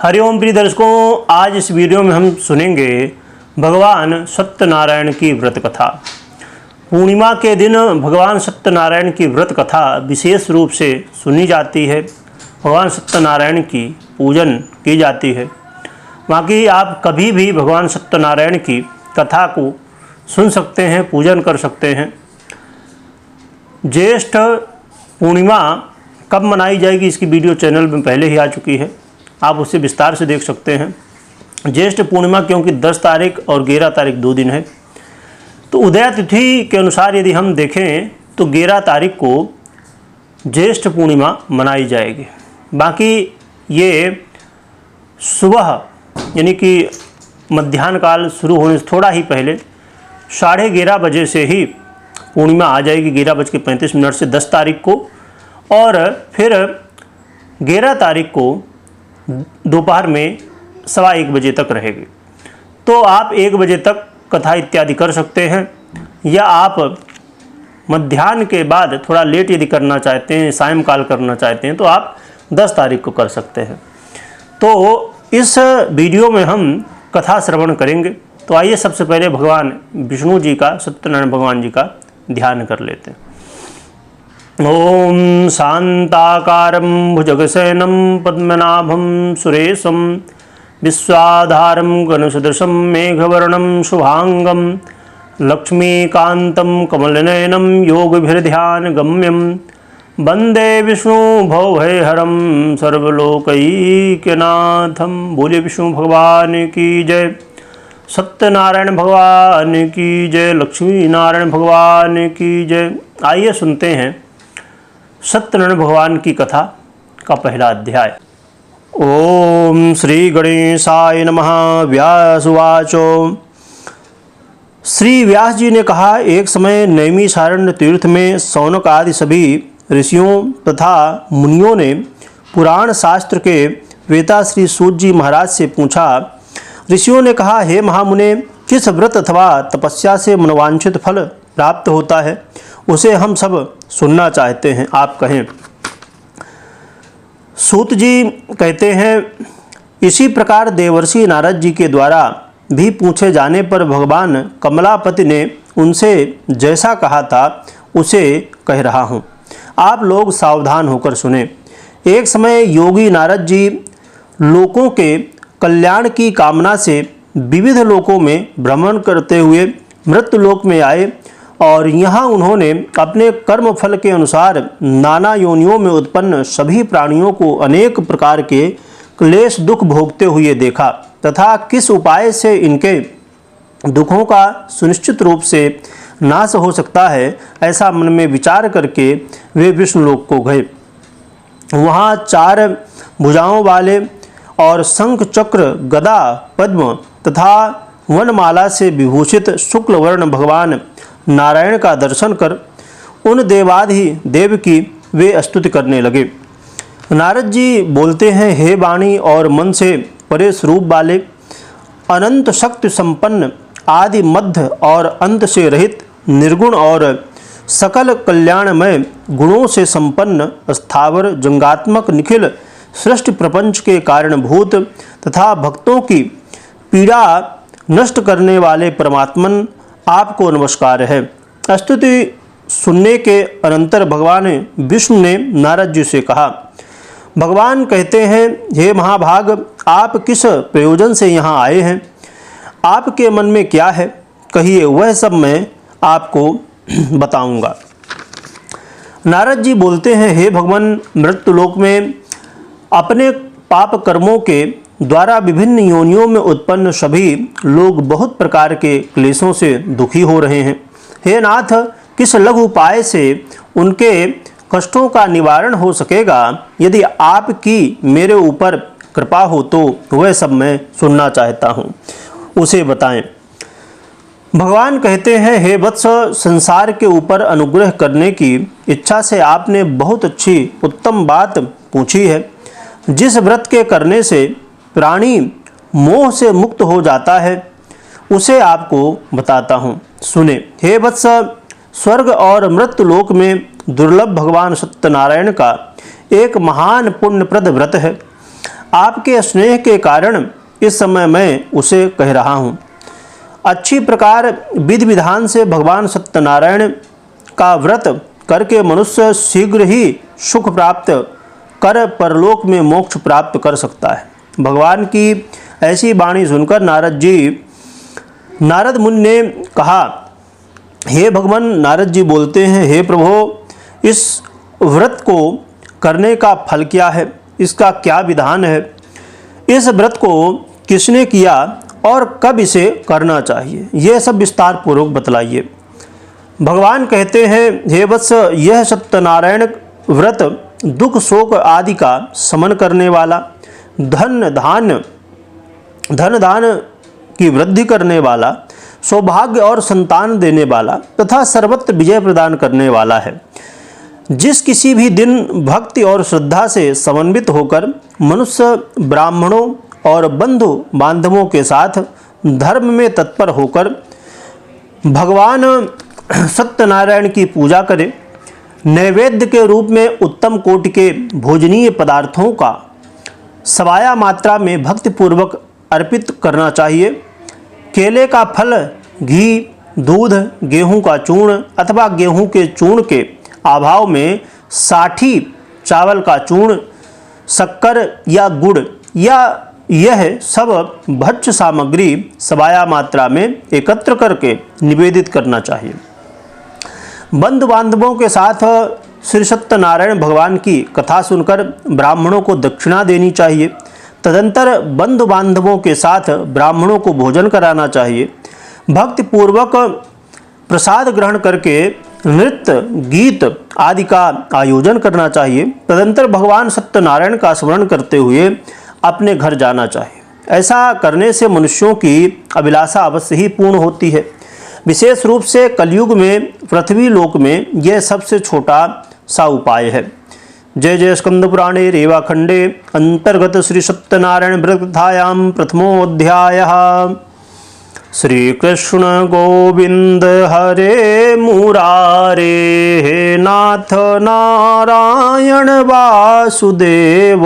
हरिओम प्रिय दर्शकों, आज इस वीडियो में हम सुनेंगे भगवान सत्यनारायण की व्रत कथा। पूर्णिमा के दिन भगवान सत्यनारायण की व्रत कथा विशेष रूप से सुनी जाती है। भगवान सत्यनारायण की पूजन की जाती है। बाकी आप कभी भी भगवान सत्यनारायण की कथा को सुन सकते हैं, पूजन कर सकते हैं। ज्येष्ठ पूर्णिमा कब मनाई जाएगी इसकी वीडियो चैनल में पहले ही आ चुकी है, आप उसे विस्तार से देख सकते हैं। ज्येष्ठ पूर्णिमा क्योंकि 10 तारीख और 11 तारीख 2 दिन है, तो उदय तिथि के अनुसार यदि हम देखें तो 11 तारीख को ज्येष्ठ पूर्णिमा मनाई जाएगी। बाकी ये सुबह यानी कि मध्याह्न काल शुरू होने से थोड़ा ही पहले 11:30 बजे से ही पूर्णिमा आ जाएगी, 11:35 से 10 तारीख को, और फिर 11 तारीख को दोपहर में 1:15 बजे तक रहेगी। तो आप 1 बजे तक कथा इत्यादि कर सकते हैं, या आप मध्याह्न के बाद थोड़ा लेट यदि करना चाहते हैं, सायंकाल करना चाहते हैं, तो आप 10 तारीख को कर सकते हैं। तो इस वीडियो में हम कथा श्रवण करेंगे। तो आइए सबसे पहले भगवान विष्णु जी का, सत्यनारायण भगवान जी का ध्यान कर लेते हैं। ओम शांताकारं भुजगशयनं पद्मनाभं सुरेशं विश्वाधारं गणसदृशं मेघवर्णं शुभांगं लक्ष्मीकान्तं कमलनयनं योगभिर्ध्यानगम्यं वंदे विष्णु भवभयहरं सर्वलोकैकनाथं। बोले विष्णु भगवान की जय, सत्यनारायण भगवान की जय, लक्ष्मी नारायण भगवान की जय। आइए सुनते हैं सत्यनारायण भगवान की कथा का पहला अध्याय। ओम श्री गणेशाय नमः। व्यासुवाचो। श्री व्यास जी ने कहा, एक समय नैमिषारण्य तीर्थ में शौनक आदि सभी ऋषियों तथा मुनियों ने पुराण शास्त्र के वेता श्री सूत जी महाराज से पूछा। ऋषियों ने कहा, हे महामुने, किस व्रत अथवा तपस्या से मनोवांछित फल प्राप्त होता है, उसे हम सब सुनना चाहते हैं, आप कहें। सूत जी कहते हैं, इसी प्रकार देवर्षि नारद जी के द्वारा भी पूछे जाने पर भगवान कमलापति ने उनसे जैसा कहा था उसे कह रहा हूँ, आप लोग सावधान होकर सुने। एक समय योगी नारद जी लोकों के कल्याण की कामना से विविध लोकों में भ्रमण करते हुए मृत्युलोक में आए, और यहाँ उन्होंने अपने कर्म फल के अनुसार नाना योनियों में उत्पन्न सभी प्राणियों को अनेक प्रकार के क्लेश दुख भोगते हुए देखा, तथा किस उपाय से इनके दुखों का सुनिश्चित रूप से नाश हो सकता है, ऐसा मन में विचार करके वे विष्णुलोक को गए। वहाँ 4 भुजाओं वाले और शंख चक्र गदा पद्म तथा वनमाला से विभूषित शुक्ल वर्ण भगवान नारायण का दर्शन कर उन देवाधि देव की वे स्तुति करने लगे। नारद जी बोलते हैं, हे वाणी और मन से परे स्वरूप वाले, अनंत शक्ति संपन्न, आदि मध्य और अंत से रहित, निर्गुण और सकल कल्याणमय गुणों से संपन्न, स्थावर जंगात्मक निखिल सृष्टि प्रपंच के कारणभूत तथा भक्तों की पीड़ा नष्ट करने वाले परमात्मन, आपको नमस्कार है। स्तुति सुनने के अनंतर भगवान विष्णु ने नारद जी से कहा। भगवान कहते हैं, हे महाभाग, आप किस प्रयोजन से यहाँ आए हैं, आपके मन में क्या है, कहिए, वह सब मैं आपको बताऊंगा। नारद जी बोलते हैं, हे भगवान, मृत्युलोक में अपने पाप कर्मों के द्वारा विभिन्न योनियों में उत्पन्न सभी लोग बहुत प्रकार के क्लेशों से दुखी हो रहे हैं। हे नाथ, किस लघु उपाय से उनके कष्टों का निवारण हो सकेगा, यदि आपकी मेरे ऊपर कृपा हो तो वह सब मैं सुनना चाहता हूँ, उसे बताएं। भगवान कहते हैं, हे वत्स, संसार के ऊपर अनुग्रह करने की इच्छा से आपने बहुत अच्छी उत्तम बात पूछी है। जिस व्रत के करने से प्राणी मोह से मुक्त हो जाता है, उसे आपको बताता हूँ, सुने। हे वत्स, स्वर्ग और मृत्युलोक में दुर्लभ भगवान सत्यनारायण का एक महान पुण्यप्रद व्रत है। आपके स्नेह के कारण इस समय मैं उसे कह रहा हूँ। अच्छी प्रकार विधि विधान से भगवान सत्यनारायण का व्रत करके मनुष्य शीघ्र ही सुख प्राप्त कर परलोक में मोक्ष प्राप्त कर सकता है। भगवान की ऐसी वाणी सुनकर नारद मुनि ने कहा, हे भगवान, नारद जी बोलते हैं, हे प्रभो, इस व्रत को करने का फल क्या है, इसका क्या विधान है, इस व्रत को किसने किया और कब इसे करना चाहिए, यह सब विस्तार पूर्वक बतलाइए। भगवान कहते हैं, हे वत्स, यह सत्यनारायण व्रत दुख शोक आदि का शमन करने वाला, धन दान की वृद्धि करने वाला, सौभाग्य और संतान देने वाला तथा सर्वत्र विजय प्रदान करने वाला है। जिस किसी भी दिन भक्ति और श्रद्धा से समन्वित होकर मनुष्य ब्राह्मणों और बंधु बांधवों के साथ धर्म में तत्पर होकर भगवान सत्यनारायण की पूजा करे, नैवेद्य के रूप में उत्तम कोटि के भोजनीय पदार्थों का सवाया मात्रा में भक्तिपूर्वक अर्पित करना चाहिए। केले का फल, घी, दूध, गेहूं का चूर्ण अथवा गेहूं के चूर्ण के अभाव में साठी चावल का चूर्ण, शक्कर या गुड़ या यह सब भक्ष्य सामग्री सवाया मात्रा में एकत्र करके निवेदित करना चाहिए। बंधु बांधवों के साथ श्री सत्यनारायण भगवान की कथा सुनकर ब्राह्मणों को दक्षिणा देनी चाहिए। तदंतर बंधु बांधवों के साथ ब्राह्मणों को भोजन कराना चाहिए। भक्तिपूर्वक प्रसाद ग्रहण करके नृत्य गीत आदि का आयोजन करना चाहिए। तदंतर भगवान सत्यनारायण का स्मरण करते हुए अपने घर जाना चाहिए। ऐसा करने से मनुष्यों की अभिलाषा अवश्य ही पूर्ण होती है। विशेष रूप से कलयुग में पृथ्वी लोक में यह सबसे छोटा सा उपाय है। जय जय स्कंद पुराणे रेवाखंडे अंतर्गत श्री सत्यनारायण व्रत कथायां प्रथमोऽध्यायः। श्री कृष्ण गोविंद हरे मुरारे, हे नाथ नारायण वासुदेव,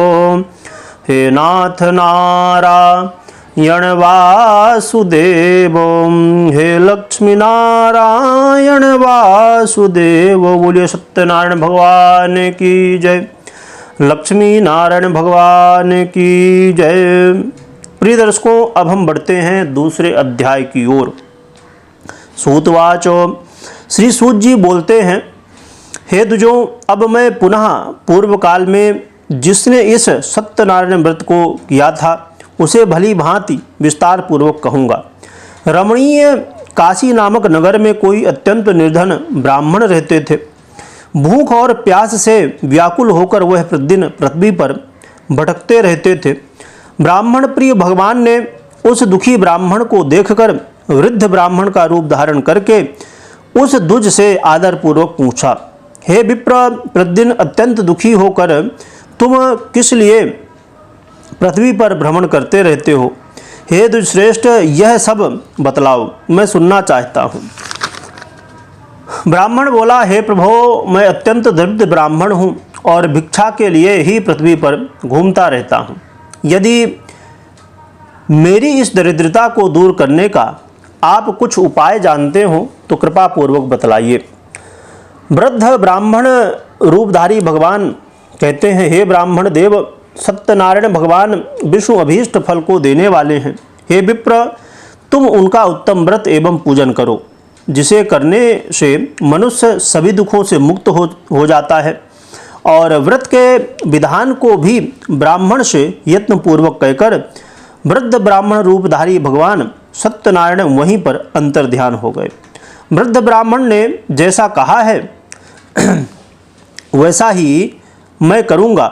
हे नाथ नारायण वासुदेव, हे लक्ष्मी नारायण वासुदेव। बोलिए सत्यनारायण भगवान की जय, लक्ष्मी नारायण भगवान की जय। प्रिय दर्शकों, अब हम बढ़ते हैं दूसरे अध्याय की ओर। सूतवाच, श्री सूत जी बोलते हैं, हे द्विजों, अब मैं पुनः पूर्व काल में जिसने इस सत्यनारायण व्रत को किया था उसे भली भांति विस्तार पूर्वक कहूँगा। रमणीय काशी नामक नगर में कोई अत्यंत निर्धन ब्राह्मण रहते थे। भूख और प्यास से व्याकुल होकर वह प्रतिदिन पृथ्वी पर भटकते रहते थे। ब्राह्मण प्रिय भगवान ने उस दुखी ब्राह्मण को देखकर वृद्ध ब्राह्मण का रूप धारण करके उस द्विज से आदरपूर्वक पूछा, हे विप्र, प्रतिदिन अत्यंत दुखी होकर तुम किस लिए पृथ्वी पर भ्रमण करते रहते हो? हे द्विज श्रेष्ठ, यह सब बतलाओ, मैं सुनना चाहता हूँ। ब्राह्मण बोला, हे प्रभो, मैं अत्यंत दरिद्र ब्राह्मण हूँ और भिक्षा के लिए ही पृथ्वी पर घूमता रहता हूँ। यदि मेरी इस दरिद्रता को दूर करने का आप कुछ उपाय जानते हो तो कृपा पूर्वक बतलाइए। वृद्ध ब्राह्मण रूपधारी भगवान कहते हैं, हे ब्राह्मण देव, सत्यनारायण भगवान विष्णु अभीष्ट फल को देने वाले हैं। हे विप्र, तुम उनका उत्तम व्रत एवं पूजन करो, जिसे करने से मनुष्य सभी दुखों से मुक्त हो जाता है। और व्रत के विधान को भी ब्राह्मण से यत्नपूर्वक कहकर वृद्ध ब्राह्मण रूपधारी भगवान सत्यनारायण वहीं पर अंतर्ध्यान हो गए। वृद्ध ब्राह्मण ने जैसा कहा है वैसा ही मैं करूँगा,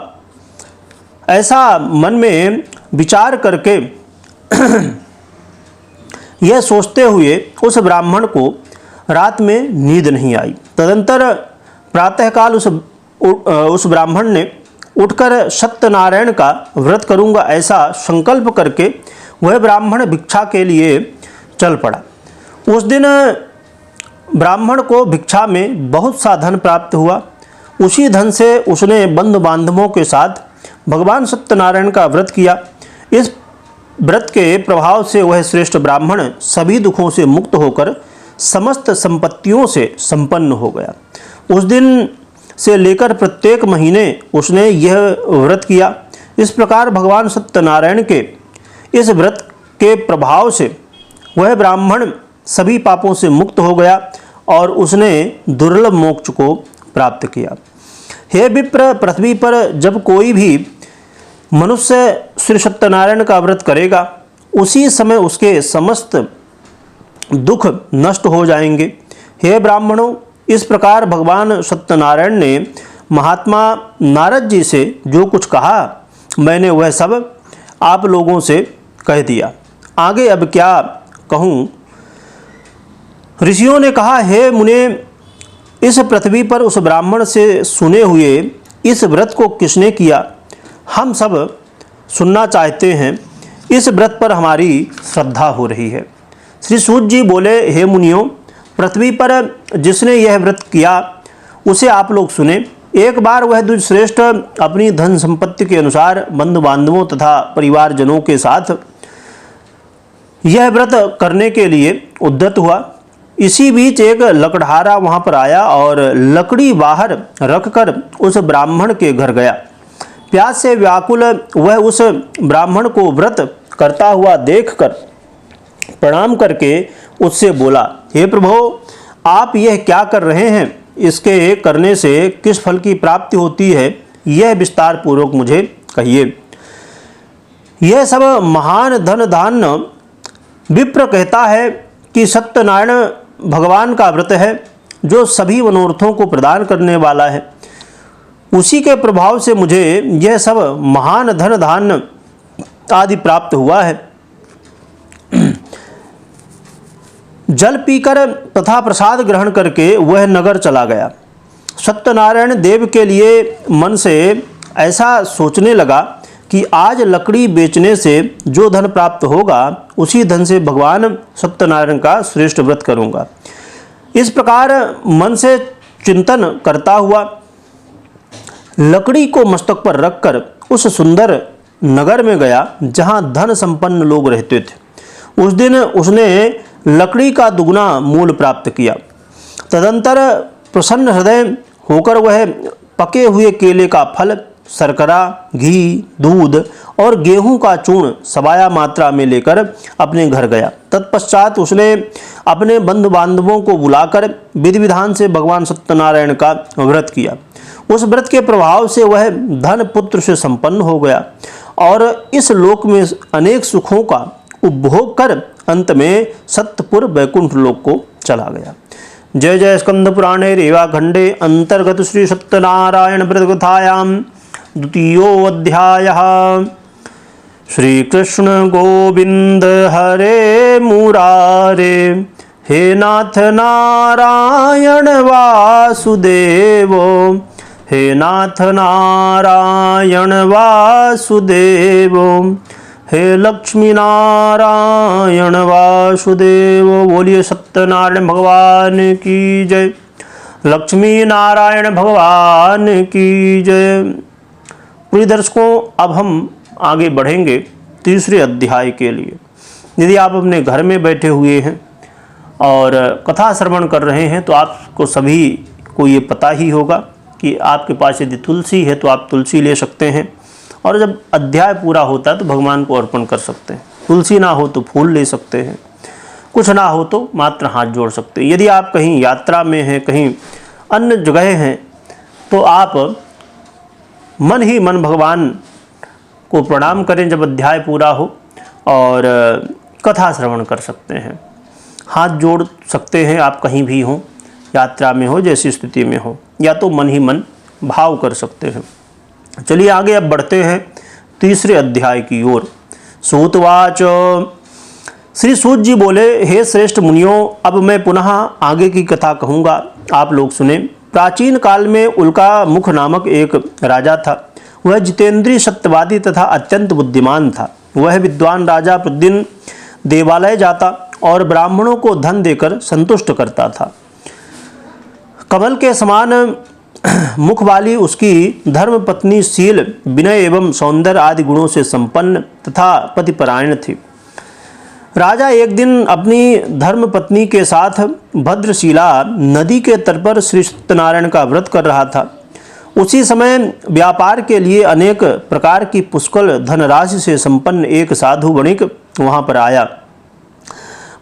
ऐसा मन में विचार करके यह सोचते हुए उस ब्राह्मण को रात में नींद नहीं आई। तदंतर प्रातःकाल उस ब्राह्मण ने उठकर सत्यनारायण का व्रत करूँगा ऐसा संकल्प करके वह ब्राह्मण भिक्षा के लिए चल पड़ा। उस दिन ब्राह्मण को भिक्षा में बहुत सा धन प्राप्त हुआ। उसी धन से उसने बंधु बांधवों के साथ भगवान सत्यनारायण का व्रत किया। इस व्रत के प्रभाव से वह श्रेष्ठ ब्राह्मण सभी दुखों से मुक्त होकर समस्त संपत्तियों से संपन्न हो गया। उस दिन से लेकर प्रत्येक महीने उसने यह व्रत किया। इस प्रकार भगवान सत्यनारायण के इस व्रत के प्रभाव से वह ब्राह्मण सभी पापों से मुक्त हो गया और उसने दुर्लभ मोक्ष को प्राप्त किया। हे विप्र, पृथ्वी पर जब कोई भी मनुष्य श्री सत्यनारायण का व्रत करेगा उसी समय उसके समस्त दुख नष्ट हो जाएंगे। हे ब्राह्मणों, इस प्रकार भगवान सत्यनारायण ने महात्मा नारद जी से जो कुछ कहा मैंने वह सब आप लोगों से कह दिया। आगे अब क्या कहूँ। ऋषियों ने कहा, हे मुने, इस पृथ्वी पर उस ब्राह्मण से सुने हुए इस व्रत को किसने किया, हम सब सुनना चाहते हैं। इस व्रत पर हमारी श्रद्धा हो रही है। श्री सूत जी बोले, हे मुनियों, पृथ्वी पर जिसने यह व्रत किया उसे आप लोग सुने। एक बार वह दुष्श्रेष्ठ अपनी धन संपत्ति के अनुसार बंधु बांधवों तथा परिवारजनों के साथ यह व्रत करने के लिए उद्यत हुआ। इसी बीच एक लकड़हारा वहां पर आया और लकड़ी बाहर रखकर उस ब्राह्मण के घर गया। प्यास से व्याकुल वह उस ब्राह्मण को व्रत करता हुआ देखकर प्रणाम करके उससे बोला, हे प्रभो, आप यह क्या कर रहे हैं? इसके करने से किस फल की प्राप्ति होती है, यह विस्तार पूर्वक मुझे कहिए। यह सब महान धन धान्य विप्र कहता है कि सत्यनारायण भगवान का व्रत है जो सभी मनोरथों को प्रदान करने वाला है। उसी के प्रभाव से मुझे यह सब महान धन धान्य आदि प्राप्त हुआ है। जल पीकर तथा प्रसाद ग्रहण करके वह नगर चला गया। सत्यनारायण देव के लिए मन से ऐसा सोचने लगा कि आज लकड़ी बेचने से जो धन प्राप्त होगा उसी धन से भगवान सत्यनारायण का श्रेष्ठ व्रत करूंगा। इस प्रकार मन से चिंतन करता हुआ लकड़ी को मस्तक पर रखकर उस सुंदर नगर में गया जहां धन संपन्न लोग रहते थे। उस दिन उसने लकड़ी का दुगना मूल प्राप्त किया। तदंतर प्रसन्न हृदय होकर वह पके हुए केले का फल, शर्करा, घी, दूध और गेहूं का चूर्ण सबाया मात्रा में लेकर अपने घर गया। तत्पश्चात उसने अपने बंधु बांधवों को बुलाकर विधि विधान से भगवान सत्यनारायण का व्रत किया। उस व्रत के प्रभाव से वह धन पुत्र से संपन्न हो गया और इस लोक में अनेक सुखों का उपभोग कर अंत में सत्यपुर वैकुंठ लोक को चला गया। जय जय स्कंद पुराणे रेवाखंडे अंतर्गत श्री सत्यनारायण व्रत कथायां द्वितीयोऽध्यायः। श्री कृष्ण गोविंद हरे मुरारे, हे नाथ नारायण वासुदेव, हे नाथ नारायण वासुदेव, हे लक्ष्मी नारायण वासुदेव। बोलिए सत्यनारायण भगवान की जय। लक्ष्मी नारायण भगवान की जय। प्रिय दर्शकों, अब हम आगे बढ़ेंगे तीसरे अध्याय के लिए। यदि आप अपने घर में बैठे हुए हैं और कथा श्रवण कर रहे हैं तो आपको सभी को ये पता ही होगा कि आपके पास यदि तुलसी है तो आप तुलसी ले सकते हैं और जब अध्याय पूरा होता है तो भगवान को अर्पण कर सकते हैं। तुलसी ना हो तो फूल ले सकते हैं, कुछ ना हो तो मात्र हाथ जोड़ सकते हैं। यदि आप कहीं यात्रा में हैं, कहीं अन्य जगह हैं, तो आप मन ही मन भगवान को प्रणाम करें जब अध्याय पूरा हो और कथा श्रवण कर सकते हैं। हाथ जोड़ सकते हैं आप कहीं भी हों, यात्रा में हो, जैसी स्थिति में हो, या तो मन ही मन भाव कर सकते हैं। चलिए आगे अब बढ़ते हैं तीसरे अध्याय की ओर। सूतवाच। श्री सूत जी बोले, हे श्रेष्ठ मुनियों, अब मैं पुनः आगे की कथा कहूँगा, आप लोग सुने। प्राचीन काल में उल्का मुख नामक एक राजा था। वह जितेंद्रीय, सत्यवादी तथा अत्यंत बुद्धिमान था। वह विद्वान राजा प्रतिदिन देवालय जाता और ब्राह्मणों को धन देकर संतुष्ट करता था। कमल के समान मुख वाली उसकी धर्मपत्नी शील, विनय एवं सौंदर्य आदि गुणों से संपन्न तथा पतिपरायण थी। राजा एक दिन अपनी धर्मपत्नी के साथ भद्रशिला नदी के तट पर श्री सत्यनारायण का व्रत कर रहा था। उसी समय व्यापार के लिए अनेक प्रकार की पुष्कल धनराशि से संपन्न एक साधु वणिक वहां पर आया।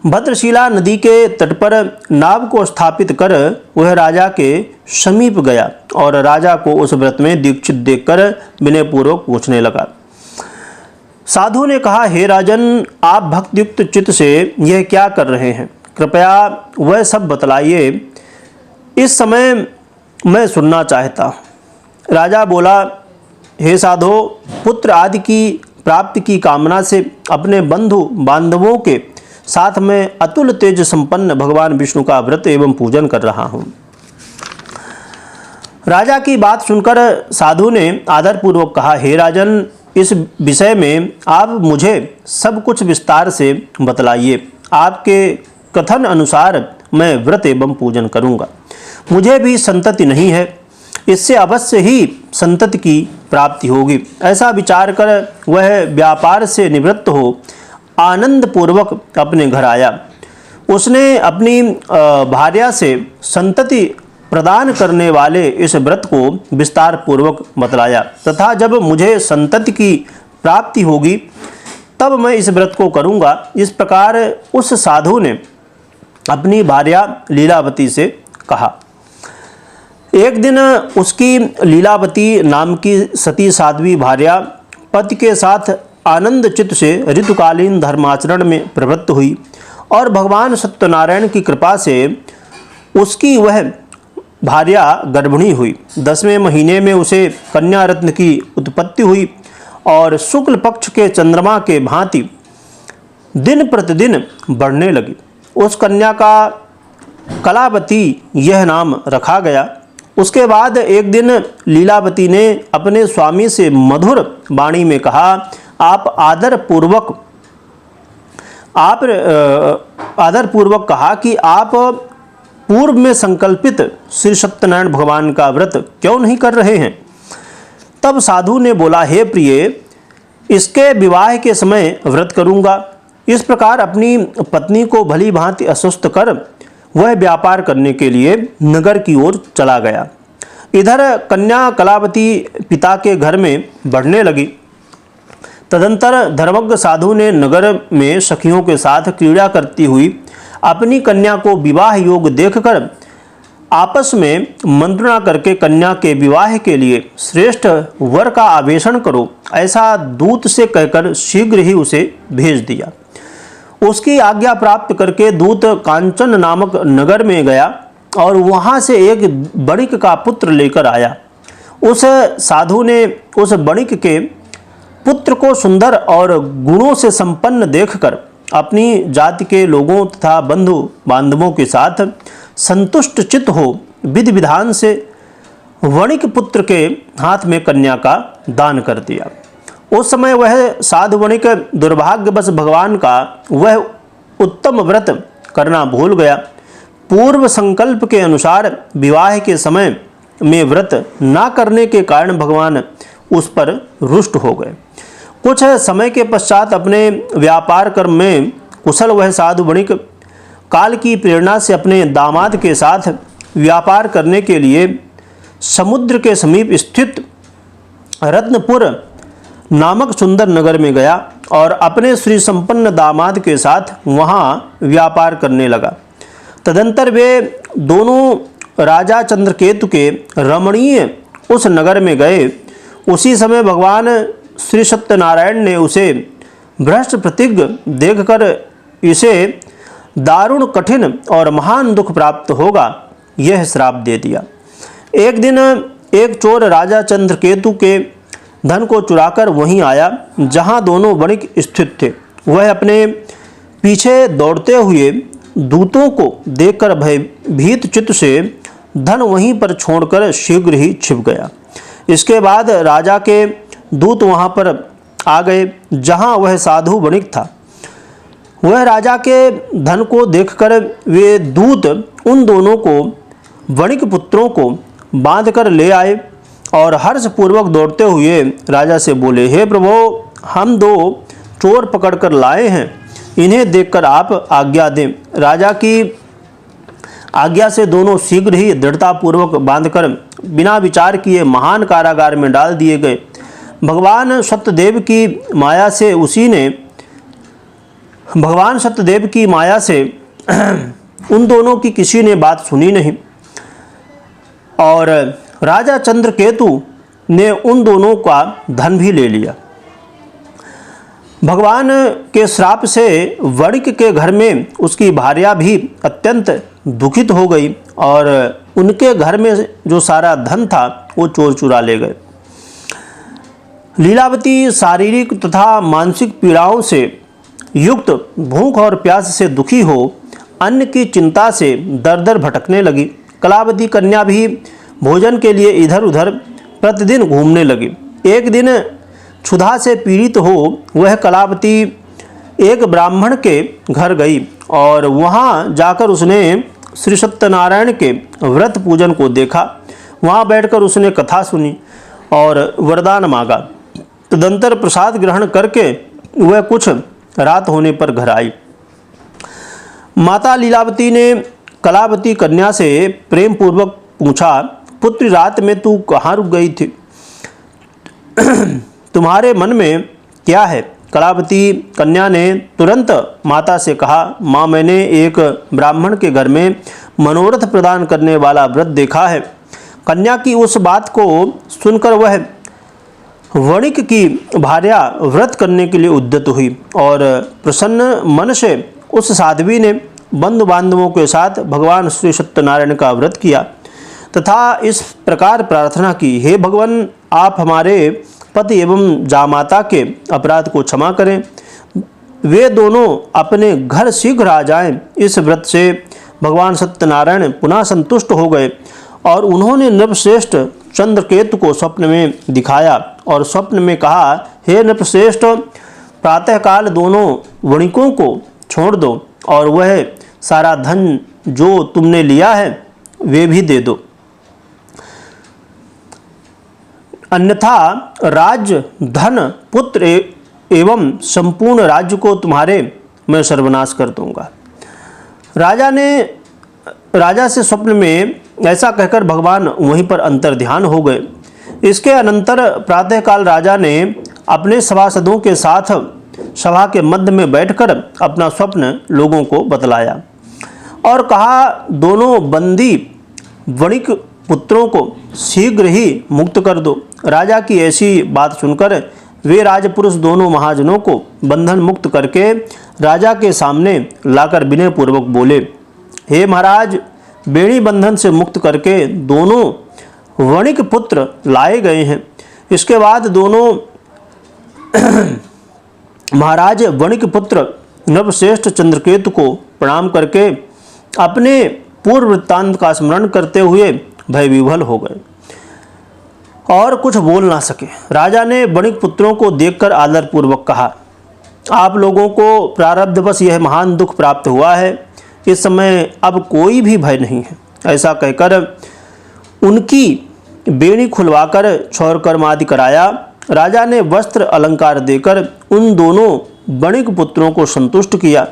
भद्रशिला नदी के तट पर नाव को स्थापित कर वह राजा के समीप गया और राजा को उस व्रत में दीक्षित देखकर विनयपूर्वक पूछने लगा। साधु ने कहा, हे राजन, आप भक्तियुक्त चित्त से यह क्या कर रहे हैं? कृपया वह सब बतलाइए, इस समय मैं सुनना चाहता हूँ। राजा बोला, हे साधो, पुत्र आदि की प्राप्ति की कामना से अपने बंधु बांधवों के साथ में अतुल तेज संपन्न भगवान विष्णु का व्रत एवं पूजन कर रहा हूँ। राजा की बात सुनकर साधु ने आदरपूर्वक कहा, हे राजन, इस विषय में आप मुझे सब कुछ विस्तार से बतलाइए। आपके कथन अनुसार मैं व्रत एवं पूजन करूँगा। मुझे भी संतति नहीं है, इससे अवश्य ही संतति की प्राप्ति होगी। ऐसा विचार कर वह व्यापार से निवृत्त हो आनंद पूर्वक अपने घर आया। उसने अपनी भार्या से संतति प्रदान करने वाले इस व्रत को विस्तार पूर्वक बतलाया तथा जब मुझे संतति की प्राप्ति होगी तब मैं इस व्रत को करूँगा। इस प्रकार उस साधु ने अपनी भार्या लीलावती से कहा। एक दिन उसकी लीलावती नाम की सती साध्वी भार्या पति के साथ आनंद चित्त से ऋतुकालीन धर्माचरण में प्रवृत्त हुई और भगवान सत्यनारायण की कृपा से उसकी वह भार्या गर्भिणी हुई। 10वें महीने में उसे कन्या रत्न की उत्पत्ति हुई और शुक्ल पक्ष के चंद्रमा के भांति दिन प्रतिदिन बढ़ने लगी। उस कन्या का कलावती यह नाम रखा गया। उसके बाद एक दिन लीलावती ने अपने स्वामी से मधुर वाणी में कहा, आप आदरपूर्वक कहा कि आप पूर्व में संकल्पित श्री सत्यनारायण भगवान का व्रत क्यों नहीं कर रहे हैं? तब साधु ने बोला, हे प्रिय, इसके विवाह के समय व्रत करूंगा। इस प्रकार अपनी पत्नी को भली भांति अस्वस्थ कर वह व्यापार करने के लिए नगर की ओर चला गया। इधर कन्या कलावती पिता के घर में बढ़ने लगी। तदंतर धर्मज्ञ साधु ने नगर में सखियों के साथ क्रीड़ा करती हुई अपनी कन्या को विवाह योग देखकर आपस में मंत्रणा करके कन्या के विवाह के लिए श्रेष्ठ वर का आवेशन करो, ऐसा दूत से कहकर शीघ्र ही उसे भेज दिया। उसकी आज्ञा प्राप्त करके दूत कांचन नामक नगर में गया और वहां से एक बणिक का पुत्र लेकर आया। उस साधु ने उस बणिक के पुत्र को सुंदर और गुणों से संपन्न देखकर अपनी जाति के लोगों तथा बंधु बांधवों के साथ संतुष्ट चित्त हो विधि विधान से वणिक पुत्र के हाथ में कन्या का दान कर दिया। उस समय वह साधु वणिक दुर्भाग्यवश भगवान का वह उत्तम व्रत करना भूल गया। पूर्व संकल्प के अनुसार विवाह के समय में व्रत ना करने के कारण भगवान उस पर रुष्ट हो गए। कुछ समय के पश्चात अपने व्यापार कर्म में कुशल वह साधु वणिक काल की प्रेरणा से अपने दामाद के साथ व्यापार करने के लिए समुद्र के समीप स्थित रत्नपुर नामक सुंदर नगर में गया और अपने श्री संपन्न दामाद के साथ वहां व्यापार करने लगा। तदंतर वे दोनों राजा चंद्रकेतु के रमणीय उस नगर में गए। उसी समय भगवान श्री सत्यनारायण ने उसे भ्रष्ट प्रतिज्ञ देखकर इसे दारुण कठिन और महान दुख प्राप्त होगा यह श्राप दे दिया। एक दिन एक चोर राजा चंद्रकेतु के धन को चुराकर वहीं आया जहां दोनों वणिक स्थित थे। वह अपने पीछे दौड़ते हुए दूतों को देखकर भयभीत चित्त से धन वहीं पर छोड़कर शीघ्र ही छिप गया। इसके बाद राजा के दूत वहां पर आ गए जहां वह साधु वणिक था। वह राजा के धन को देखकर वे दूत उन दोनों को वणिक पुत्रों को बांधकर ले आए और हर्षपूर्वक दौड़ते हुए राजा से बोले, हे प्रभु, हम 2 चोर पकड़कर लाए हैं, इन्हें देखकर आप आज्ञा दें। राजा की आज्ञा से दोनों शीघ्र ही दृढ़तापूर्वक बांधकर बिना विचार किए महान कारागार में डाल दिए गए। भगवान सत्यदेव की माया से उन दोनों की किसी ने बात सुनी नहीं और राजा चंद्रकेतु ने उन दोनों का धन भी ले लिया। भगवान के श्राप से वणिक के घर में उसकी भार्या भी अत्यंत दुखित हो गई और उनके घर में जो सारा धन था वो चोर चुरा ले गए। लीलावती शारीरिक तथा मानसिक पीड़ाओं से युक्त भूख और प्यास से दुखी हो अन्न की चिंता से दर दर भटकने लगी। कलावती कन्या भी भोजन के लिए इधर उधर प्रतिदिन घूमने लगी। एक दिन क्षुधा से पीड़ित हो वह कलावती एक ब्राह्मण के घर गई और वहां जाकर उसने श्री सत्यनारायण के व्रत पूजन को देखा। वहां बैठकर उसने कथा सुनी और वरदान मांगा। तदंतर प्रसाद ग्रहण करके वह कुछ रात होने पर घर आई। माता लीलावती ने कलावती कन्या से प्रेम पूर्वक पूछा, पुत्री, रात में तू कहाँ रुक गई थी? तुम्हारे मन में क्या है? कलावती कन्या ने तुरंत माता से कहा, माँ, मैंने एक ब्राह्मण के घर में मनोरथ प्रदान करने वाला व्रत देखा है। कन्या की उस बात को सुनकर वह वणिक की भार्या व्रत करने के लिए उद्यत हुई और प्रसन्न मन से उस साध्वी ने बंधु बांधवों के साथ भगवान श्री सत्यनारायण का व्रत किया तथा इस प्रकार प्रार्थना की, हे भगवान, आप हमारे पति एवं जामाता के अपराध को क्षमा करें। वे दोनों अपने घर शीघ्र आ जाएं। इस व्रत से भगवान सत्यनारायण पुनः संतुष्ट हो गए और उन्होंने नृपश्रेष्ठ चंद्रकेतु को स्वप्न में दिखाया और स्वप्न में कहा, हे नृपश्रेष्ठ, प्रातःकाल दोनों वणिकों को छोड़ दो और वह सारा धन जो तुमने लिया है वे भी दे दो, अन्यथा राज्य, धन, पुत्र एवं संपूर्ण राज्य को तुम्हारे मैं सर्वनाश कर दूंगा। राजा से स्वप्न में ऐसा कहकर भगवान वहीं पर अंतर्ध्यान हो गए। इसके अनंतर प्रातःकाल राजा ने अपने सभासदों के साथ सभा के मध्य में बैठकर अपना स्वप्न लोगों को बतलाया और कहा, दोनों बंदी वणिक पुत्रों को शीघ्र ही मुक्त कर दो। राजा की ऐसी बात सुनकर वे राजपुरुष दोनों महाजनों को बंधन मुक्त करके राजा के सामने लाकर विनय पूर्वक बोले, हे महाराज, बेड़ी बंधन से मुक्त करके दोनों वणिक पुत्र लाए गए हैं। इसके बाद दोनों महाराज वणिक पुत्र नृपश्रेष्ठ चंद्रकेतु को प्रणाम करके अपने पूर्व वृत्तांत का स्मरण करते हुए भय विह्वल हो गए और कुछ बोल ना सके। राजा ने वणिक पुत्रों को देखकर आदर पूर्वक कहा, आप लोगों को प्रारब्धवश यह महान दुख प्राप्त हुआ है, इस समय अब कोई भी भय नहीं है। ऐसा कहकर उनकी बेड़ी खुलवाकर क्षौर कर्म आदि कराया। राजा ने वस्त्र अलंकार देकर उन दोनों वणिक पुत्रों को संतुष्ट किया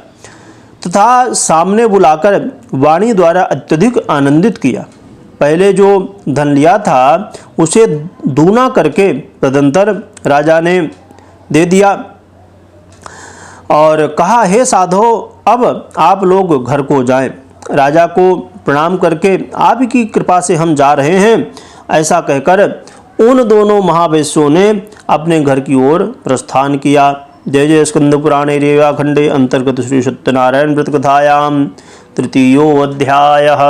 तथा सामने बुलाकर वाणी द्वारा अत्यधिक आनंदित किया। पहले जो धन लिया था उसे दूना करके तदंतर राजा ने दे दिया और कहा, हे साधो, अब आप लोग घर को जाएं। राजा को प्रणाम करके आप की कृपा से हम जा रहे हैं, ऐसा कहकर उन दोनों महावैश्यों ने अपने घर की ओर प्रस्थान किया। जय जय स्कंद पुराणे रेवाखंडे अंतर्गत श्री सत्यनारायण व्रत कथायाम तृतीयो अध्यायः।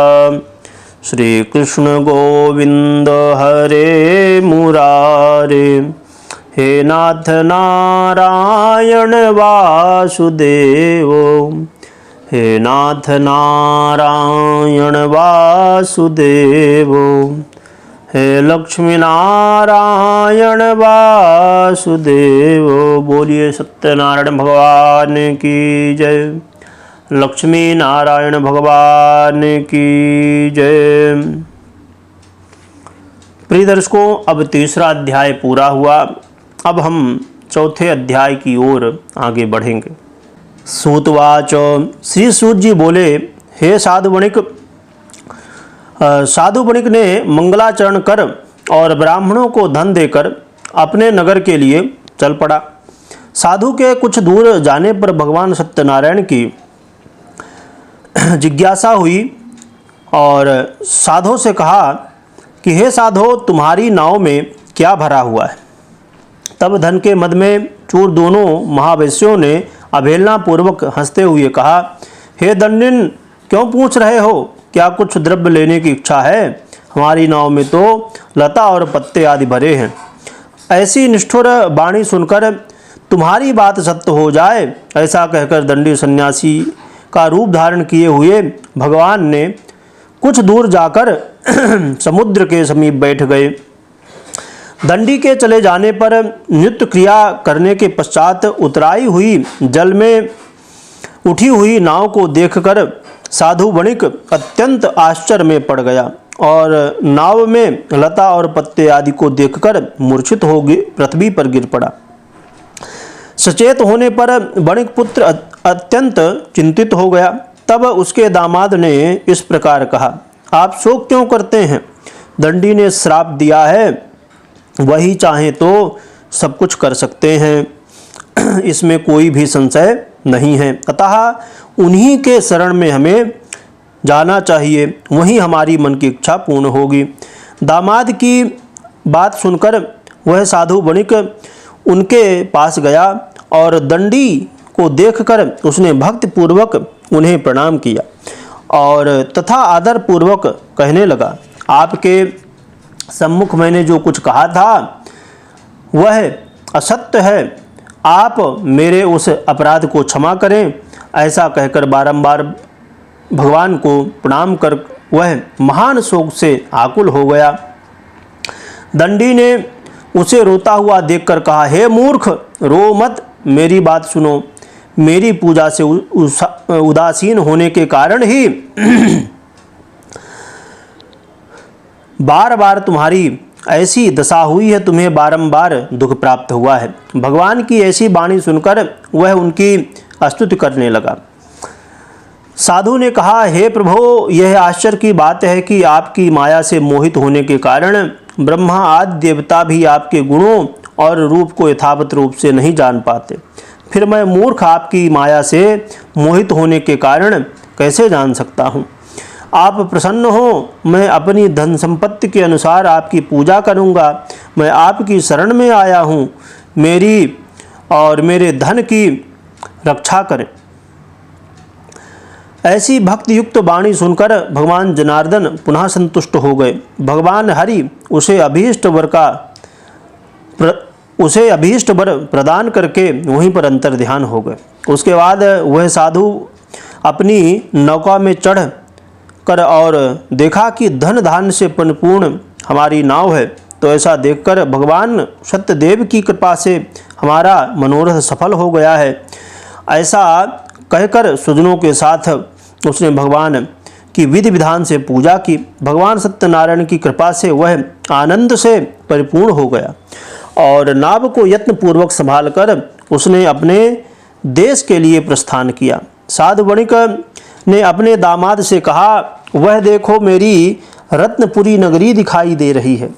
श्री कृष्ण गोविंद हरे मुरारे, हे नाथ नारायण वासुदेव, हे नाथ नारायण वासुदेव, हे लक्ष्मी नारायण वासुदेव। बोलिए सत्यनारायण भगवान की जय, लक्ष्मी नारायण भगवान की जय। प्रिय दर्शकों, अब तीसरा अध्याय पूरा हुआ। अब हम चौथे अध्याय की ओर आगे बढ़ेंगे। सूतवाच, श्री सूत जी बोले, हे साधु वणिक ने मंगलाचरण कर और ब्राह्मणों को धन देकर अपने नगर के लिए चल पड़ा। साधु के कुछ दूर जाने पर भगवान सत्यनारायण की जिज्ञासा हुई और साधु से कहा कि हे साधो, तुम्हारी नाव में क्या भरा हुआ है? तब धन के मद में चूर दोनों महावैश्यों ने अवहेलना पूर्वक हंसते हुए कहा, हे दंडिन, क्यों पूछ रहे हो? क्या कुछ द्रव्य लेने की इच्छा है? हमारी नाव में तो लता और पत्ते आदि भरे हैं। ऐसी निष्ठुर वाणी सुनकर तुम्हारी बात सत्य हो जाए, ऐसा कहकर दंडी सन्यासी का रूप धारण किए हुए भगवान ने कुछ दूर जाकर समुद्र के समीप बैठ गए। दंडी के चले जाने पर नित्य क्रिया करने के पश्चात उतराई हुई जल में उठी हुई नाव को देखकर साधु वणिक अत्यंत आश्चर्य में पड़ गया और नाव में लता और पत्ते आदि को देखकर मूर्छित हो पृथ्वी पर गिर पड़ा। सचेत होने पर वणिक पुत्र अत्यंत चिंतित हो गया। तब उसके दामाद ने इस प्रकार कहा, आप शोक क्यों करते हैं? दंडी ने श्राप दिया है, वही चाहे तो सब कुछ कर सकते हैं, इसमें कोई भी संशय नहीं है। अतः उन्हीं के शरण में हमें जाना चाहिए, वहीं हमारी मन की इच्छा पूर्ण होगी। दामाद की बात सुनकर वह साधु वणिक उनके पास गया और दंडी को देखकर उसने भक्ति पूर्वक उन्हें प्रणाम किया और तथा आदर पूर्वक कहने लगा, आपके सम्मुख मैंने जो कुछ कहा था वह असत्य है, आप मेरे उस अपराध को क्षमा करें। ऐसा कहकर बारंबार भगवान को प्रणाम कर वह महान शोक से आकुल हो गया। दंडी ने उसे रोता हुआ देखकर कहा, हे मूर्ख, रो मत, मेरी बात सुनो। मेरी पूजा से उदासीन होने के कारण ही बार बार तुम्हारी ऐसी दशा हुई है, तुम्हें बारंबार दुख प्राप्त हुआ है। भगवान की ऐसी वाणी सुनकर वह उनकी स्तुति करने लगा। साधु ने कहा, हे प्रभो, यह आश्चर्य की बात है कि आपकी माया से मोहित होने के कारण ब्रह्मा आदि देवता भी आपके गुणों और रूप को यथावत रूप से नहीं जान पाते। फिर मैं मूर्ख आपकी माया से मोहित होने के कारण कैसे जान सकता हूँ? आप प्रसन्न हो, मैं अपनी धन संपत्ति के अनुसार आपकी पूजा करूँगा। मैं आपकी शरण में आया हूँ, मेरी और मेरे धन की रक्षा करें। ऐसी भक्ति युक्त वाणी सुनकर भगवान जनार्दन पुनः संतुष्ट हो गए। भगवान हरि उसे अभीष्ट वर प्रदान करके वहीं पर अंतर ध्यान हो गए। उसके बाद वह साधु अपनी नौका में चढ़ कर और देखा कि धन धान्य से परिपूर्ण हमारी नाव है। तो ऐसा देखकर भगवान सत्यदेव की कृपा से हमारा मनोरथ सफल हो गया है, ऐसा कहकर सुजनों के साथ उसने भगवान की विधि विधान से पूजा की। भगवान सत्यनारायण की कृपा से वह आनंद से परिपूर्ण हो गया और नाव को यत्न पूर्वक संभालकर उसने अपने देश के लिए प्रस्थान किया। साधु वणिक ने अपने दामाद से कहा, वह देखो, मेरी रत्नपुरी नगरी दिखाई दे रही है।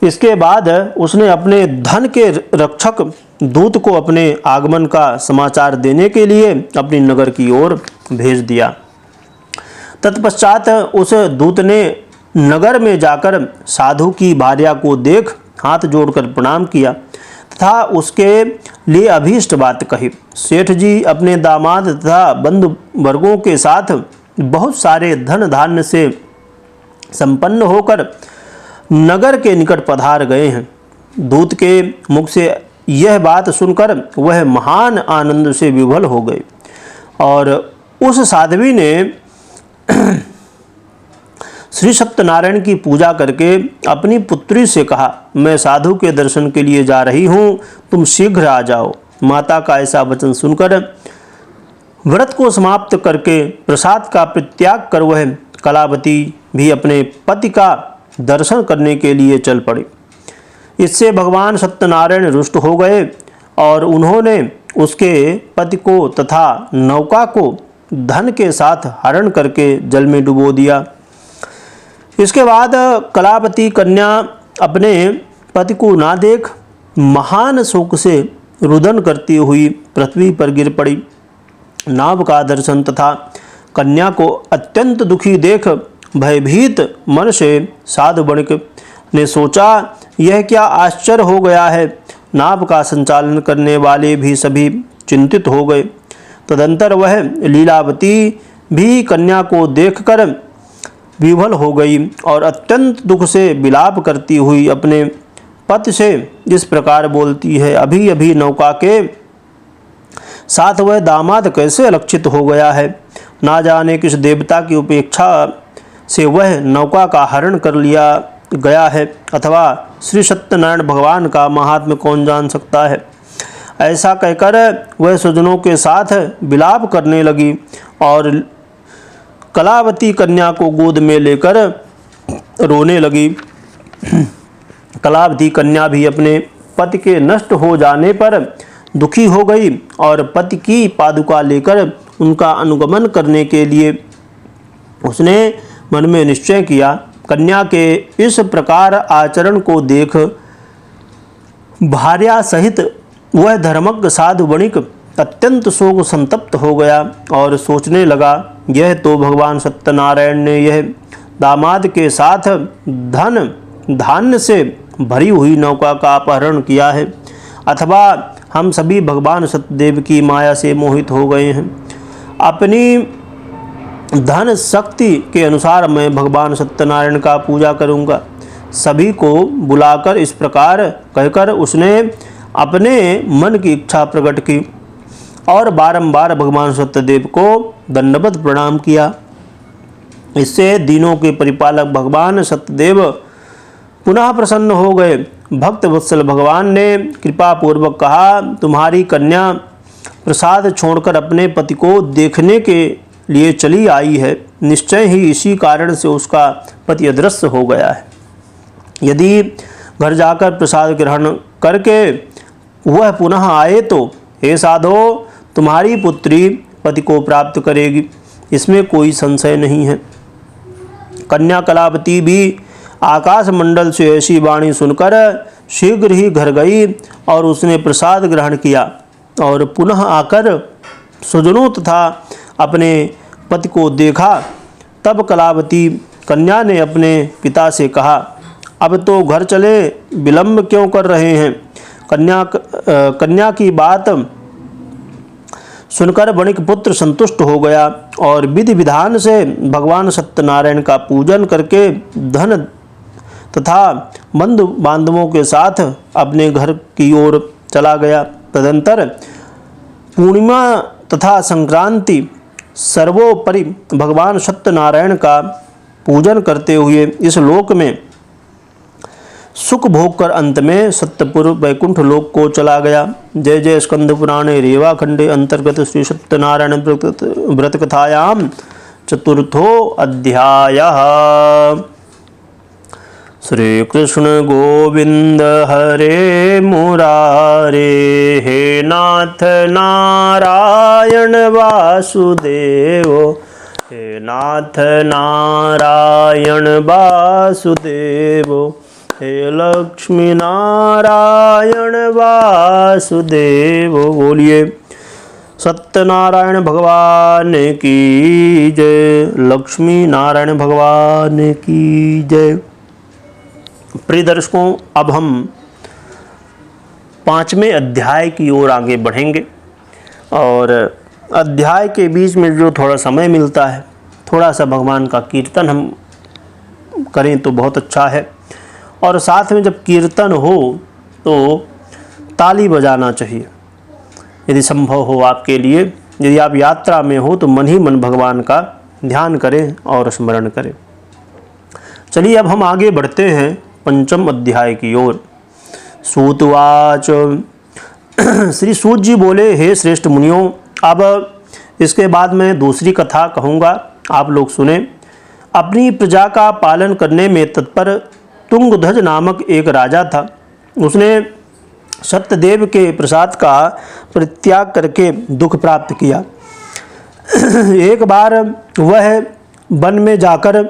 इसके बाद उसने अपने धन के रक्षक दूत को अपने आगमन का समाचार देने के लिए अपनी नगर की ओर भेज दिया। तत्पश्चात उस दूत ने नगर में जाकर साधु की भार्या को देख हाथ जोड़कर प्रणाम किया तथा उसके लिए अभीष्ट बात कही। सेठ जी अपने दामाद तथा बंधु वर्गों के साथ बहुत सारे धन धान्य से संपन्न होकर नगर के निकट पधार गए हैं। दूत के मुख से यह बात सुनकर वह महान आनंद से विभोर हो गए और उस साध्वी ने श्री सत्यनारायण की पूजा करके अपनी पुत्री से कहा, मैं साधु के दर्शन के लिए जा रही हूँ, तुम शीघ्र आ जाओ। माता का ऐसा वचन सुनकर व्रत को समाप्त करके प्रसाद का परित्याग कर वह कलावती भी अपने पति का दर्शन करने के लिए चल पड़े। इससे भगवान सत्यनारायण रुष्ट हो गए और उन्होंने उसके पति को तथा नौका को धन के साथ हरण करके जल में डुबो दिया। इसके बाद कलावती कन्या अपने पति को ना देख महान शोक से रुदन करती हुई पृथ्वी पर गिर पड़ी। नाव का दर्शन तथा कन्या को अत्यंत दुखी देख भयभीत मन से साधु वणिक ने सोचा, यह क्या आश्चर्य हो गया है। नाव का संचालन करने वाले भी सभी चिंतित हो गए। तदंतर वह लीलावती भी कन्या को देखकर विह्वल हो गई और अत्यंत दुख से विलाप करती हुई अपने पति से इस प्रकार बोलती है, अभी अभी नौका के साथ वह दामाद कैसे अलक्षित हो गया है। ना जाने किस देवता की उपेक्षा से वह नौका का हरण कर लिया गया है, अथवा श्री सत्यनारायण भगवान का महात्म्य कौन जान सकता है। ऐसा कहकर वह स्वजनों के साथ विलाप करने लगी और कलावती कन्या को गोद में लेकर रोने लगी। कलावती कन्या भी अपने पति के नष्ट हो जाने पर दुखी हो गई और पति की पादुका लेकर उनका अनुगमन करने के लिए उसने मन में निश्चय किया। कन्या के इस प्रकार आचरण को देख भार्या सहित वह धर्मज्ञ साधु वणिक अत्यंत शोक संतप्त हो गया और सोचने लगा, यह तो भगवान सत्यनारायण ने यह दामाद के साथ धन धान्य से भरी हुई नौका का अपहरण किया है, अथवा हम सभी भगवान सत्यदेव की माया से मोहित हो गए हैं। अपनी धन शक्ति के अनुसार मैं भगवान सत्यनारायण का पूजा करूंगा। सभी को बुलाकर इस प्रकार कहकर उसने अपने मन की इच्छा प्रकट की और बारंबार भगवान सत्यदेव को दंडवत प्रणाम किया। इससे दीनों के परिपालक भगवान सत्यदेव पुनः प्रसन्न हो गए। भक्त वत्सल भगवान ने कृपा पूर्वक कहा, तुम्हारी कन्या प्रसाद छोड़कर अपने पति को देखने के लिए चली आई है। निश्चय ही इसी कारण से उसका पति अदृश्य हो गया है। यदि घर जाकर प्रसाद ग्रहण करके वह पुनः आए तो हे साधो, तुम्हारी पुत्री पति को प्राप्त करेगी, इसमें कोई संशय नहीं है। कन्या कलावती भी आकाश मंडल से ऐसी वाणी सुनकर शीघ्र ही घर गई और उसने प्रसाद ग्रहण किया और पुनः आकर स्वजनों तथा अपने पति को देखा। तब कलावती कन्या ने अपने पिता से कहा, अब तो घर चले, विलंब क्यों कर रहे हैं। कन्या की बात सुनकर वणिक पुत्र संतुष्ट हो गया और विधि विधान से भगवान सत्यनारायण का पूजन करके धन तथा बंधु बांधवों के साथ अपने घर की ओर चला गया। तदंतर पूर्णिमा तथा संक्रांति सर्वोपरि भगवान सत्यनारायण का पूजन करते हुए इस लोक में सुख भोग कर अंत में सत्यपुर वैकुंठ लोक को चला गया। जय जय स्कंद पुराणे रेवा खंडे अंतर्गत श्री सत्यनारायण व्रत कथायाम चतुर्थो अध्यायः। श्री कृष्ण गोविंद हरे मुरारे, हे नाथ नारायण वासुदेव, हे नाथ नारायण वासुदेव, हे लक्ष्मी नारायण वासुदेव। बोलिए सत्यनारायण भगवान की जय, लक्ष्मी नारायण भगवान की जय। प्रिय दर्शकों, अब हम 5वें अध्याय की ओर आगे बढ़ेंगे और अध्याय के बीच में जो थोड़ा समय मिलता है, थोड़ा सा भगवान का कीर्तन हम करें तो बहुत अच्छा है। और साथ में जब कीर्तन हो तो ताली बजाना चाहिए, यदि संभव हो आपके लिए। यदि आप यात्रा में हो तो मन ही मन भगवान का ध्यान करें और स्मरण करें। चलिए अब हम आगे बढ़ते हैं 5वें अध्याय की ओर। सूतवाच, श्री सूत जी बोले, हे श्रेष्ठ मुनियों, अब इसके बाद मैं दूसरी कथा कहूँगा, आप लोग सुने। अपनी प्रजा का पालन करने में तत्पर तुंगध्वज नामक एक राजा था। उसने सत्यदेव के प्रसाद का परित्याग करके दुख प्राप्त किया। एक बार वह वन में जाकर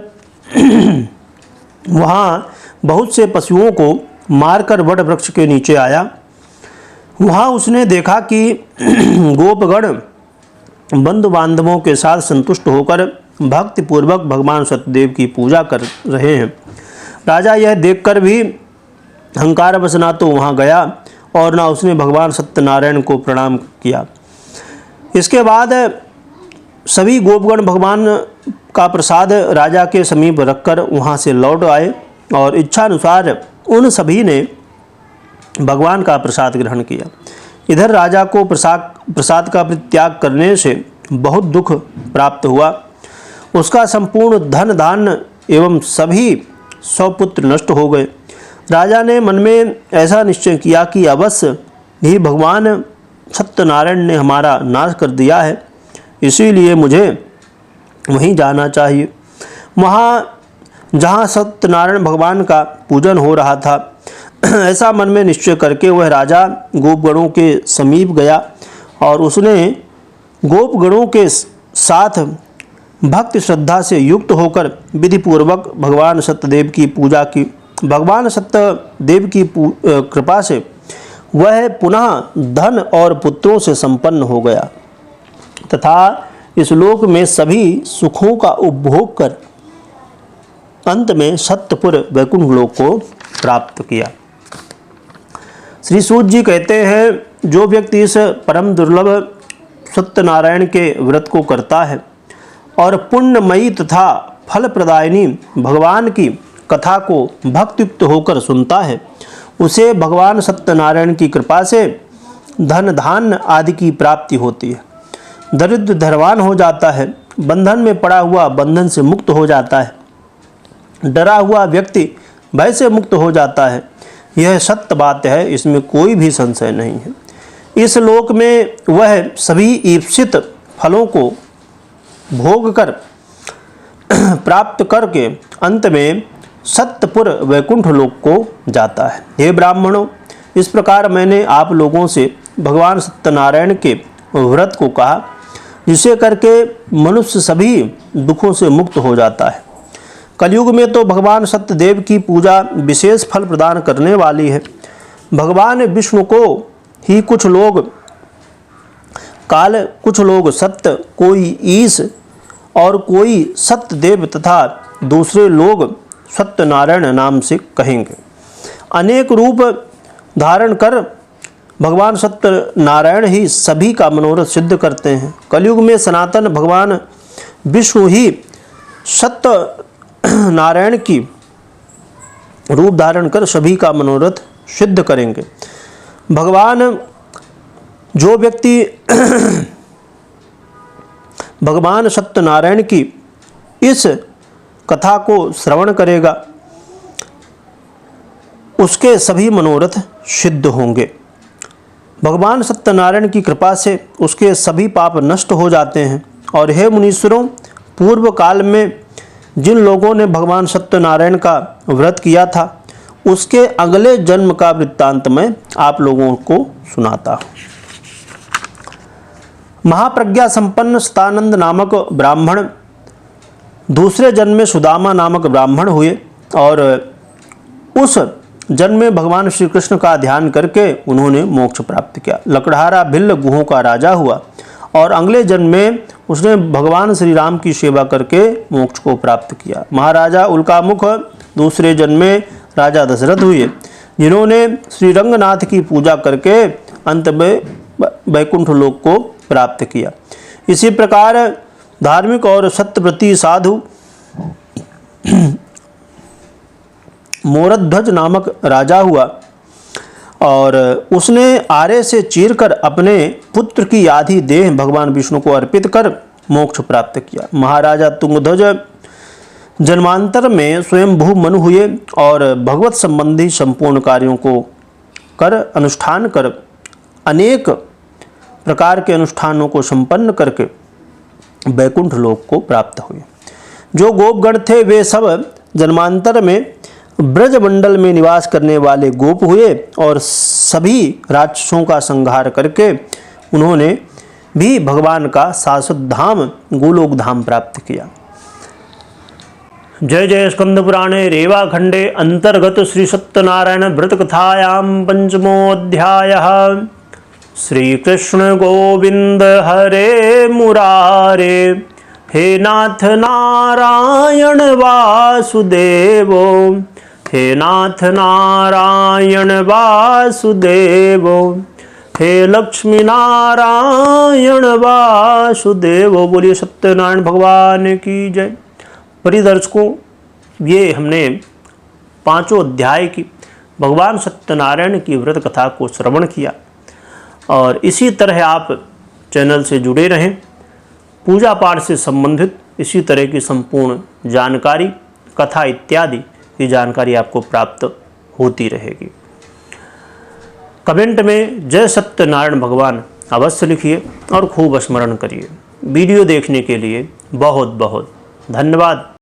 वहाँ बहुत से पशुओं को मारकर वट वृक्ष के नीचे आया। वहाँ उसने देखा कि गोपगण बंधु बांधवों के साथ संतुष्ट होकर भक्तिपूर्वक भगवान सत्यदेव की पूजा कर रहे हैं। राजा यह देखकर भी अहंकारवश ना तो वहाँ गया और ना उसने भगवान सत्यनारायण को प्रणाम किया। इसके बाद सभी गोपगण भगवान का प्रसाद राजा के समीप रखकर वहाँ से लौट आए और इच्छानुसार उन सभी ने भगवान का प्रसाद ग्रहण किया। इधर राजा को प्रसाद का परित्याग करने से बहुत दुख प्राप्त हुआ। उसका संपूर्ण धन धान्य एवं सभी 100 पुत्र नष्ट हो गए। राजा ने मन में ऐसा निश्चय किया कि अवश्य ही भगवान सत्यनारायण ने हमारा नाश कर दिया है, इसीलिए मुझे वहीं जाना चाहिए। वहाँ जहाँ सत्यनारायण भगवान का पूजन हो रहा था, ऐसा मन में निश्चय करके वह राजा गोपगणों के समीप गया और उसने गोपगणों के साथ भक्ति श्रद्धा से युक्त होकर विधिपूर्वक भगवान सत्यदेव की पूजा की। भगवान सत्यदेव की कृपा से वह पुनः धन और पुत्रों से संपन्न हो गया तथा इस लोक में सभी सुखों का उपभोग कर अंत में सत्यपुर वैकुंठ लोक को प्राप्त किया। श्री सूत जी कहते हैं, जो व्यक्ति इस परम दुर्लभ सत्यनारायण के व्रत को करता है और पुण्यमयी तथा फल प्रदायिनी भगवान की कथा को भक्तियुक्त होकर सुनता है, उसे भगवान सत्यनारायण की कृपा से धन धान्य आदि की प्राप्ति होती है। दरिद्र धनवान हो जाता है, बंधन में पड़ा हुआ बंधन से मुक्त हो जाता है, डरा हुआ व्यक्ति भय से मुक्त हो जाता है। यह सत्य बात है, इसमें कोई भी संशय नहीं है। इस लोक में वह सभी ईप्सित फलों को भोग कर प्राप्त करके अंत में सत्यपुर वैकुंठ लोक को जाता है। हे ब्राह्मणों, इस प्रकार मैंने आप लोगों से भगवान सत्यनारायण के व्रत को कहा, जिसे करके मनुष्य सभी दुखों से मुक्त हो जाता है। कलयुग में तो भगवान सत्यदेव की पूजा विशेष फल प्रदान करने वाली है। भगवान विष्णु को ही कुछ लोग काल, कुछ लोग सत्य, कोई ईश और कोई सत्यदेव तथा दूसरे लोग सत्यनारायण नाम से कहेंगे। अनेक रूप धारण कर भगवान सत्यनारायण ही सभी का मनोरथ सिद्ध करते हैं। कलयुग में सनातन भगवान विष्णु ही सत्यनारायण की रूप धारण कर सभी का मनोरथ सिद्ध करेंगे। भगवान जो व्यक्ति भगवान सत्यनारायण की इस कथा को श्रवण करेगा, उसके सभी मनोरथ सिद्ध होंगे। भगवान सत्यनारायण की कृपा से उसके सभी पाप नष्ट हो जाते हैं। और हे मुनीश्वरों, पूर्व काल में जिन लोगों ने भगवान सत्यनारायण का व्रत किया था, उसके अगले जन्म का वृत्तांत मैं आप लोगों को सुनाता हूँ। महाप्रज्ञा संपन्न सतानंद नामक ब्राह्मण दूसरे जन्म में सुदामा नामक ब्राह्मण हुए और उस जन्म में भगवान श्री कृष्ण का ध्यान करके उन्होंने मोक्ष प्राप्त किया। लकड़हारा भिल्ल गुहों का राजा हुआ और अगले जन्म में उसने भगवान श्री राम की सेवा करके मोक्ष को प्राप्त किया। महाराजा उल्कामुख दूसरे जन्म में राजा दशरथ हुए, जिन्होंने श्री रंगनाथ की पूजा करके अंत में वैकुंठ लोक को प्राप्त किया। इसी प्रकार धार्मिक और सत्यव्रती साधु मोरध्वज नामक राजा हुआ और उसने आरे से चीरकर अपने पुत्र की आधी देह भगवान विष्णु को अर्पित कर मोक्ष प्राप्त किया। महाराजा तुंगध्वज जन्मांतर में स्वयं भू मनु हुए और भगवत संबंधी संपूर्ण कार्यों को कर अनुष्ठान कर अनेक प्रकार के अनुष्ठानों को संपन्न करके वैकुंठ लोक को प्राप्त हुए। जो गोपगण थे वे सब जन्मांतर में ब्रजमंडल में निवास करने वाले गोप हुए और सभी राक्षसों का संहार करके उन्होंने भी भगवान का शाश्वत धाम गोलोक धाम प्राप्त किया। जय जय स्कंद पुराणे रेवा खंडे अंतर्गत श्री सत्यनारायण व्रत कथायां पंचमोऽध्यायः। श्री कृष्ण गोविंद हरे मुरारे, हे नाथ नारायण वासुदेवो, हे नाथ नारायण वासुदेवो, हे लक्ष्मी नारायण वासुदेवो। बोलिए सत्यनारायण भगवान की जय। परिदर्शकों, ये हमने 5 अध्याय की भगवान सत्यनारायण की व्रत कथा को श्रवण किया और इसी तरह आप चैनल से जुड़े रहें। पूजा पाठ से संबंधित इसी तरह की संपूर्ण जानकारी, कथा इत्यादि की जानकारी आपको प्राप्त होती रहेगी। कमेंट में जय सत्यनारायण भगवान अवश्य लिखिए और खूब स्मरण करिए। वीडियो देखने के लिए बहुत बहुत धन्यवाद।